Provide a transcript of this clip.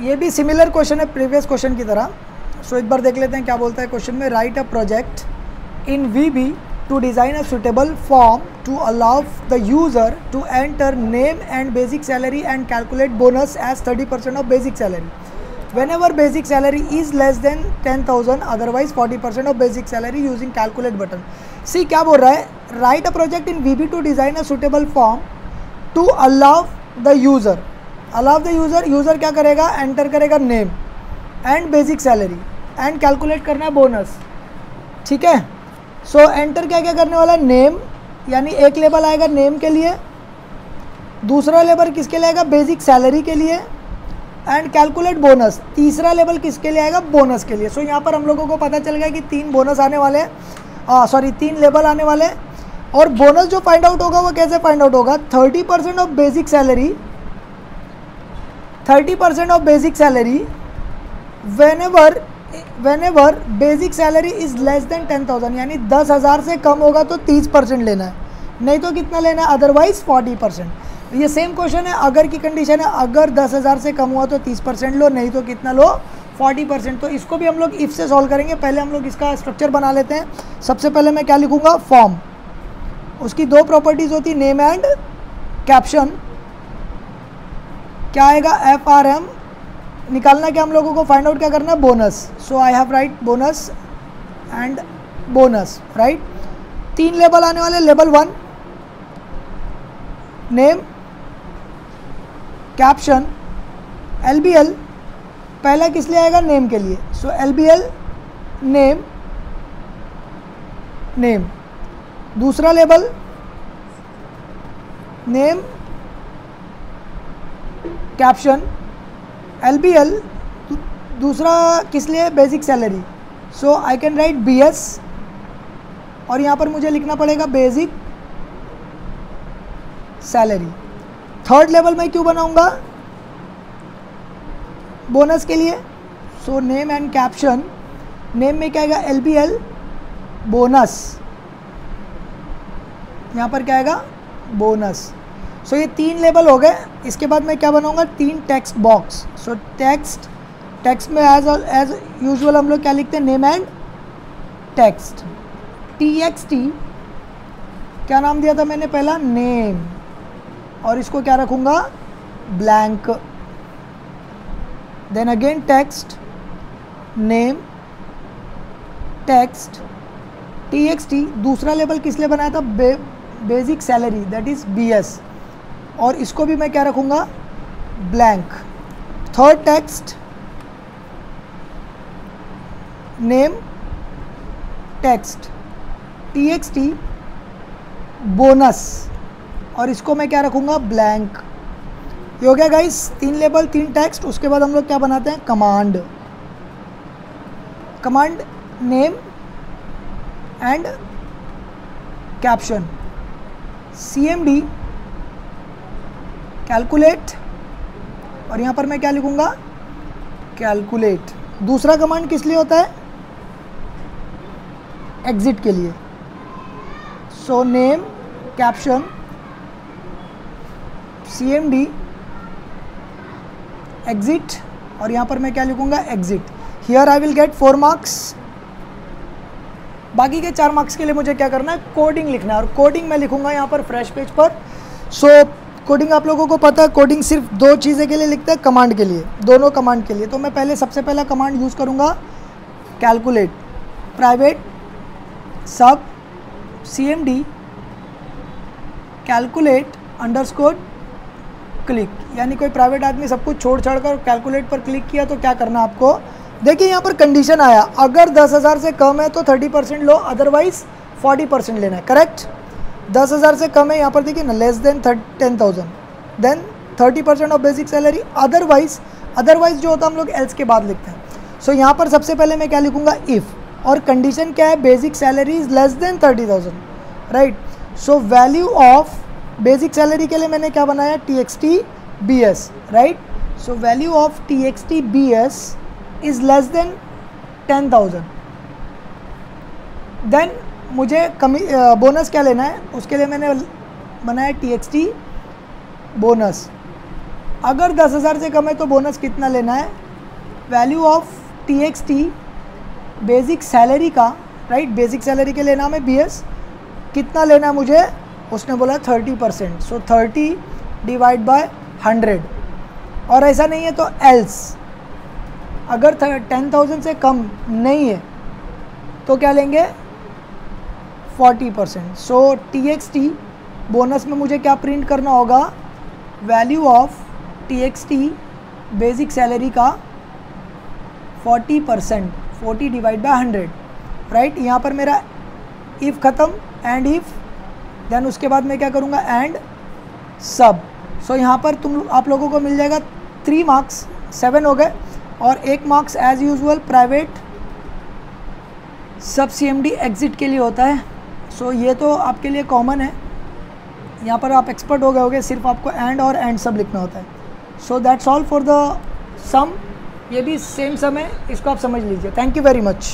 ये भी similar question है प्रीवियस क्वेश्चन की तरह। सो एक बार देख लेते हैं क्या बोलता है क्वेश्चन में। Right a project in VB to design a suitable form to allow the user to enter name and basic salary and calculate bonus as 30% of basic salary whenever basic salary is less than 10,000, otherwise 40% of basic salary using calculate button। सी क्या बोल रहा है, right a project in VB to design a suitable form to allow the user, allow the user क्या करेगा, enter करेगा name and basic salary and calculate करना है bonus. ठीक है, सो एंटर क्या क्या करने वाला है, नेम, यानी एक लेबल आएगा नेम के लिए, दूसरा लेबल किसके लिए आएगा, बेसिक सैलरी के लिए, एंड कैलकुलेट बोनस, तीसरा लेबल किसके लिए आएगा, बोनस के लिए। सो यहाँ पर हम लोगों को पता चल गया कि 3 बोनस आने वाले हैं, 3 लेबल आने वाले हैं। और बोनस जो फाइंड आउट होगा वो कैसे फाइंड आउट होगा, 30% of basic salary, 30% of basic salary whenever basic salary is less than 10,000, यानी 10,000 से कम होगा तो 30% लेना है, नहीं तो कितना लेना है, अदरवाइज 40%। ये सेम क्वेश्चन है, अगर की कंडीशन है, अगर 10,000 से कम हुआ तो 30% लो, नहीं तो कितना लो, 40%। तो इसको भी हम लोग इफ से सॉल्व करेंगे। पहले हम लोग इसका स्ट्रक्चर बना लेते हैं। सबसे पहले मैं क्या लिखूँगा, फॉर्म, उसकी 2 प्रॉपर्टीज़ होती, नेम एंड कैप्शन। क्या आएगा, FRM, निकालना क्या हम लोगों को, फाइंड आउट क्या करना है, bonus. So I have right bonus and bonus, right. 3 label आने वाले, लेबल 1 नेम, कैप्शन, LBL। पहला किस लिए आएगा, नेम के लिए, सो LBL नेम, नेम। दूसरा लेबल नेम कैप्शन, LBL दूसरा किस लिए, basic salary, so I can write BS, और यहाँ पर मुझे लिखना पड़ेगा बेसिक सैलरी। थर्ड लेवल मैं क्यों बनाऊंगा, बोनस के लिए, so name and caption. Name में क्या आएगा, LBL बोनस, यहाँ पर क्या आएगा, बोनस। सो ये 3 लेबल हो गए। इसके बाद मैं क्या बनाऊंगा, 3 टेक्स्ट बॉक्स। सो टेक्स्ट में एज यूजुअल हम लोग क्या लिखते हैं, नेम एंड टेक्स्ट। TXT क्या नाम दिया था मैंने, पहला नेम, और इसको क्या रखूंगा, blank. Then again text, name, text, TXT। दूसरा लेबल किस लिए बनाया था, basic salary, that is BS, और इसको भी मैं क्या रखूँगा, blank. Third text, name, text, TXT, bonus, और इसको मैं क्या रखूँगा, ब्लैंक। ये हो गया गाइस, 3 लेबल 3 टेक्स्ट। उसके बाद हम लोग क्या बनाते हैं, command, command name and caption, CMD calculate, और यहाँ पर मैं क्या लिखूँगा, कैलकुलेट। दूसरा कमांड किस लिए होता है, एग्जिट के लिए, so name, caption, CMD exit, और यहाँ पर मैं क्या लिखूँगा, exit. Here I will get 4 marks. बाकी के 4 मार्क्स के लिए मुझे क्या करना है, कोडिंग लिखना है, और कोडिंग मैं लिखूँगा यहाँ पर फ्रेश पेज पर। सो कोडिंग आप लोगों को पता है, कोडिंग सिर्फ 2 चीज़ें के लिए लिखते हैं, कमांड के लिए, दोनों कमांड के लिए। तो मैं पहले सबसे पहला कमांड यूज़ करूँगा, कैलकुलेट, प्राइवेट सब CMD कैलकुलेट अंडरस्कोर क्लिक, यानी कोई प्राइवेट आदमी सब कुछ छोड़ छाड़ कर कैलकुलेट पर क्लिक किया तो क्या करना आपको, देखिए यहाँ पर कंडीशन आया, अगर 10,000 से कम है तो 30% लो, अदरवाइज 40% लेना है, करेक्ट। 10,000 से कम है, यहाँ पर देखिए ना, less than 10,000, then 30% of basic salary, otherwise जो होता है हम लोग एल्स के बाद लिखते हैं। सो यहाँ पर सबसे पहले मैं क्या लिखूँगा, इफ़, और कंडीशन क्या है, basic salary is less than 30,000, right. So value of basic salary के लिए मैंने क्या बनाया, TXT BS, right. So value of TXT BS is less than 10,000। Then मुझे बोनस क्या लेना है, उसके लिए मैंने बनाया TXT बोनस, अगर 10,000 से कम है तो बोनस कितना लेना है, value of TXT basic salary का, राइट, बेसिक सैलरी के लिए नाम है BS, कितना लेना है मुझे, उसने बोला 30%, सो 30 डिवाइड बाय 100। और ऐसा नहीं है तो एल्स, अगर 10,000 से कम नहीं है तो क्या लेंगे 40%। सो TXT बोनस में मुझे क्या प्रिंट करना होगा, value of TXT basic salary का 40%, 40 डिवाइड बाय 100, राइट। यहाँ पर मेरा इफ़ ख़त्म, एंड इफ़, देन उसके बाद मैं क्या करूँगा, एंड सब। सो यहाँ पर आप लोगों को मिल जाएगा 3 मार्क्स, 7 हो गए, और 1 मार्क्स एज यूजुअल प्राइवेट सब CMD एग्ज़िट के लिए होता है। सो ये तो आपके लिए कॉमन है, यहाँ पर आप एक्सपर्ट हो गए होगे, सिर्फ आपको एंड और एंड सब लिखना होता है। So that's all for the sum, ये भी सेम सम है, इसको आप समझ लीजिए। Thank you very much.